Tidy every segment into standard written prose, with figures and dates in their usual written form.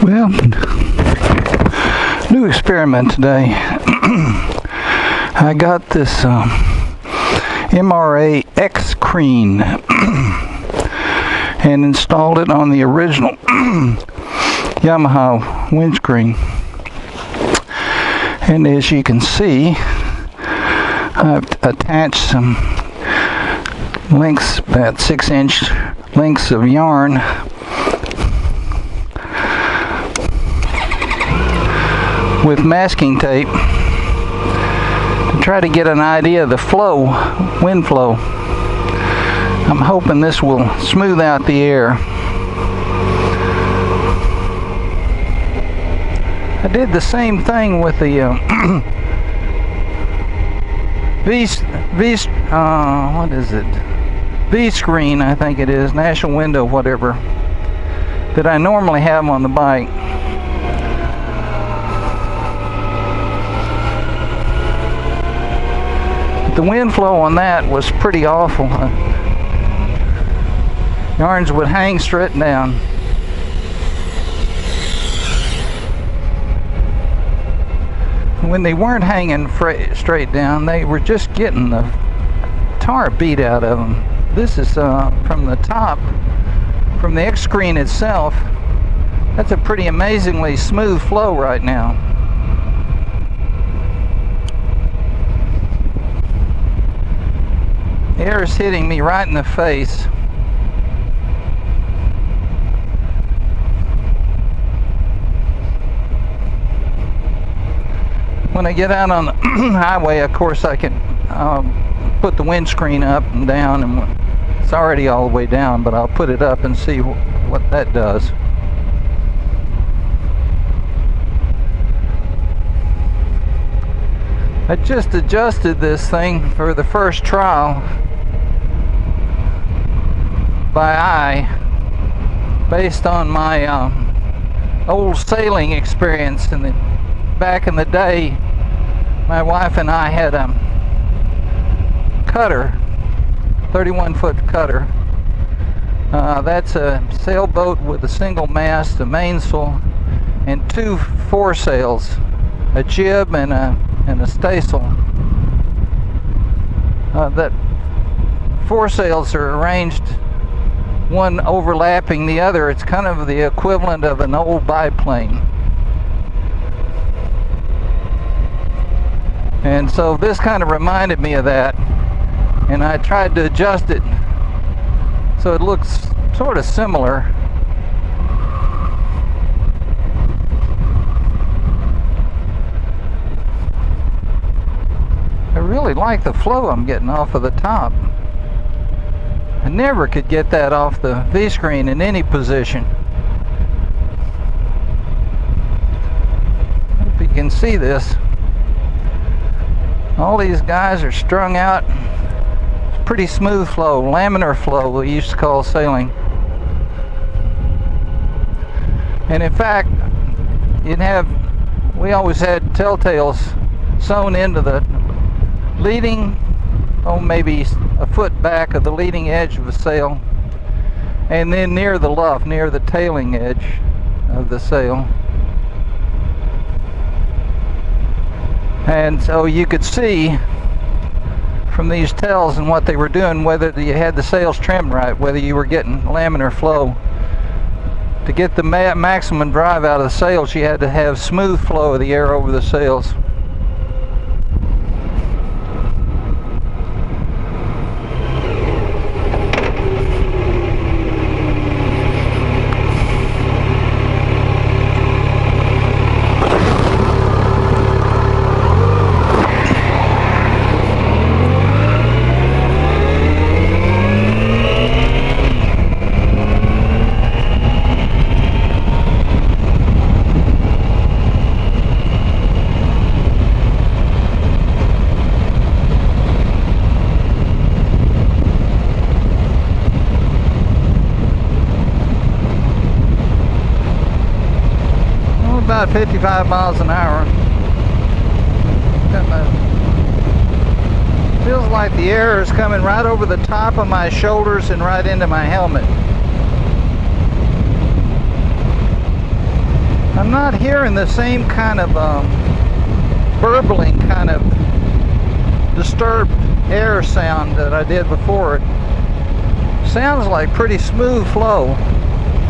Well, new experiment today. I got this MRA X-Creen and installed it on the original Yamaha windscreen. And as you can see, I've attached some lengths, about 6-inch lengths of yarn with masking tape to try to get an idea of the flow, wind flow. I'm hoping this will smooth out the air. I did the same thing with the Windscreen, I think it is, National Window, whatever, that I normally have on the bike. The wind flow on that was pretty awful. Yarns would hang straight down. When they weren't hanging straight down, they were just getting the tar beat out of them. This is from the top, from the X-Creen itself. That's a pretty amazingly smooth flow right now. The air is hitting me right in the face. When I get out on the highway, of course, I can put the windscreen up and down, and it's already all the way down, but I'll put it up and see what that does. I just adjusted this thing for the first trial by eye based on my old sailing experience. Back in the day, my wife and I had a cutter, 31-foot cutter. That's a sailboat with a single mast, a mainsail, and 2 foresails, a jib and a staysail. That foresails are arranged one overlapping the other. It's kind of the equivalent of an old biplane. And so this kind of reminded me of that, and I tried to adjust it so it looks sort of similar. I really like the flow I'm getting off of the top. I never could get that off the V-screen in any position. Hope you can see this. All these guys are strung out. It's pretty smooth flow, laminar flow we used to call sailing. And in fact, we always had telltales sewn into the leading, maybe a foot back of the leading edge of the sail, and then near the luff, near the tailing edge of the sail. And so you could see from these tells and what they were doing whether you had the sails trimmed right, whether you were getting laminar flow. To get the maximum drive out of the sails, you had to have smooth flow of the air over the sails. About 55 miles an hour. Feels like the air is coming right over the top of my shoulders and right into my helmet. I'm not hearing the same kind of burbling, kind of disturbed air sound that I did before. It sounds like pretty smooth flow.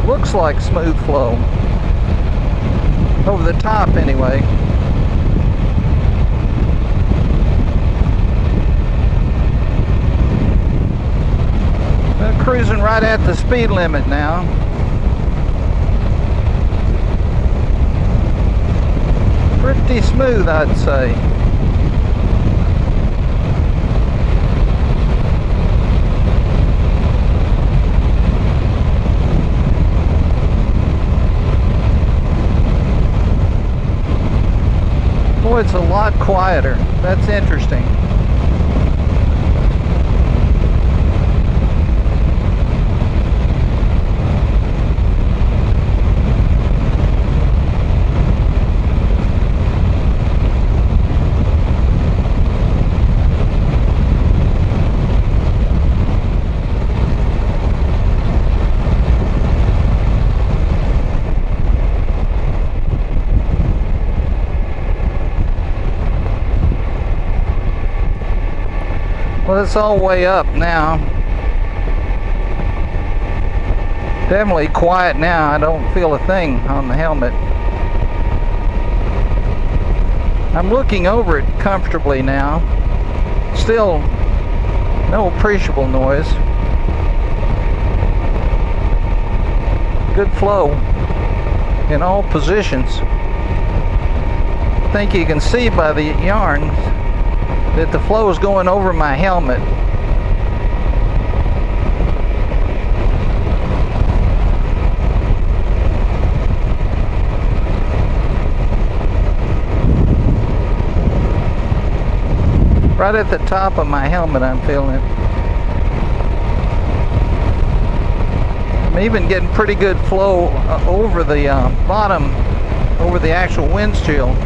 Looks like smooth flow. Over the top anyway. We're cruising right at the speed limit now. Pretty smooth, I'd say. Boy, it's a lot quieter. That's interesting. Well, it's all way up now. Definitely quiet now. I don't feel a thing on the helmet. I'm looking over it comfortably now. Still no appreciable noise. Good flow in all positions. I think you can see by the yarns that the flow is going over my helmet. Right at the top of my helmet I'm feeling it. I'm even getting pretty good flow over the bottom, over the actual windshield.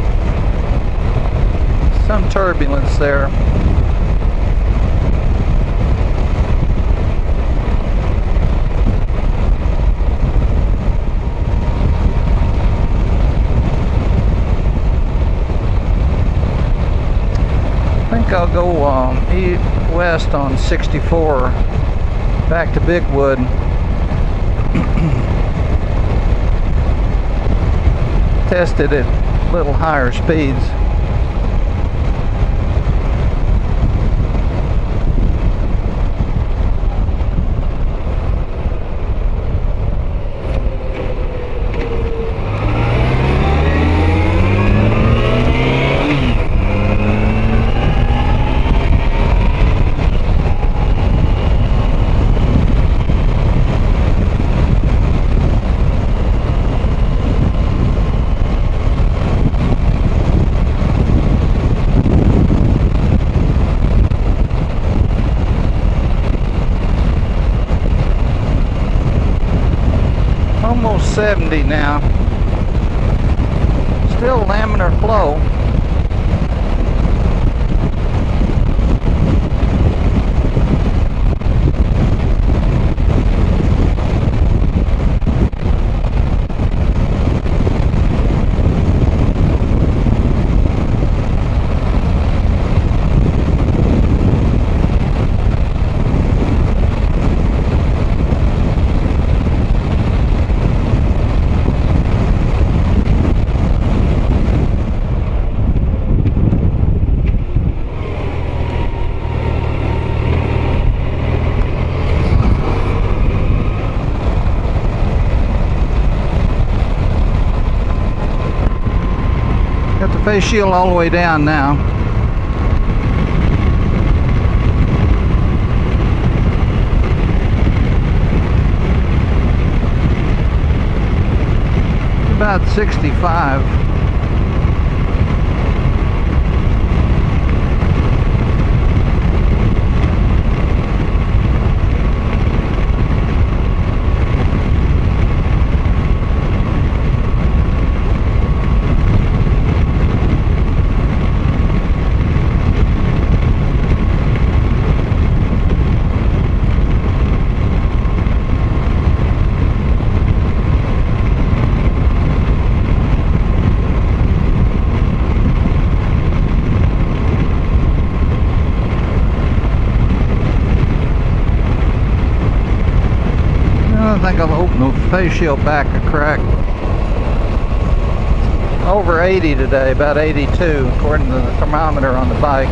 Some turbulence there. I think I'll go west on 64 back to Bigwood. Tested at a little higher speeds. Almost 70 now. Still laminar flow. Face shield all the way down now. About 65. face shield back a crack. Over 80 today, about 82 according to the thermometer on the bike.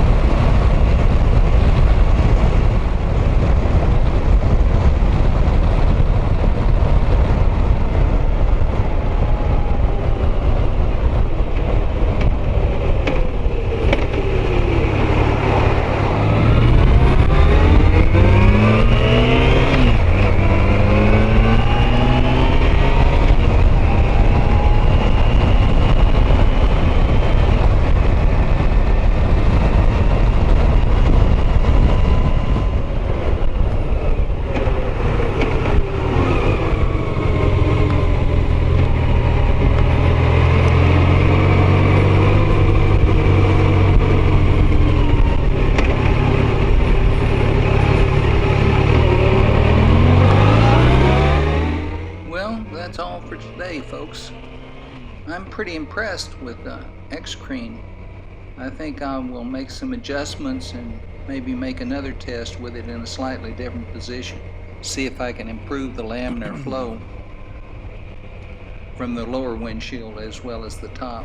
That's all for today, folks. I'm pretty impressed with X-Creen. I think I will make some adjustments and maybe make another test with it in a slightly different position. See if I can improve the laminar flow from the lower windshield as well as the top.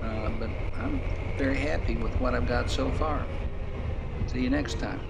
But I'm very happy with what I've got so far. See you next time.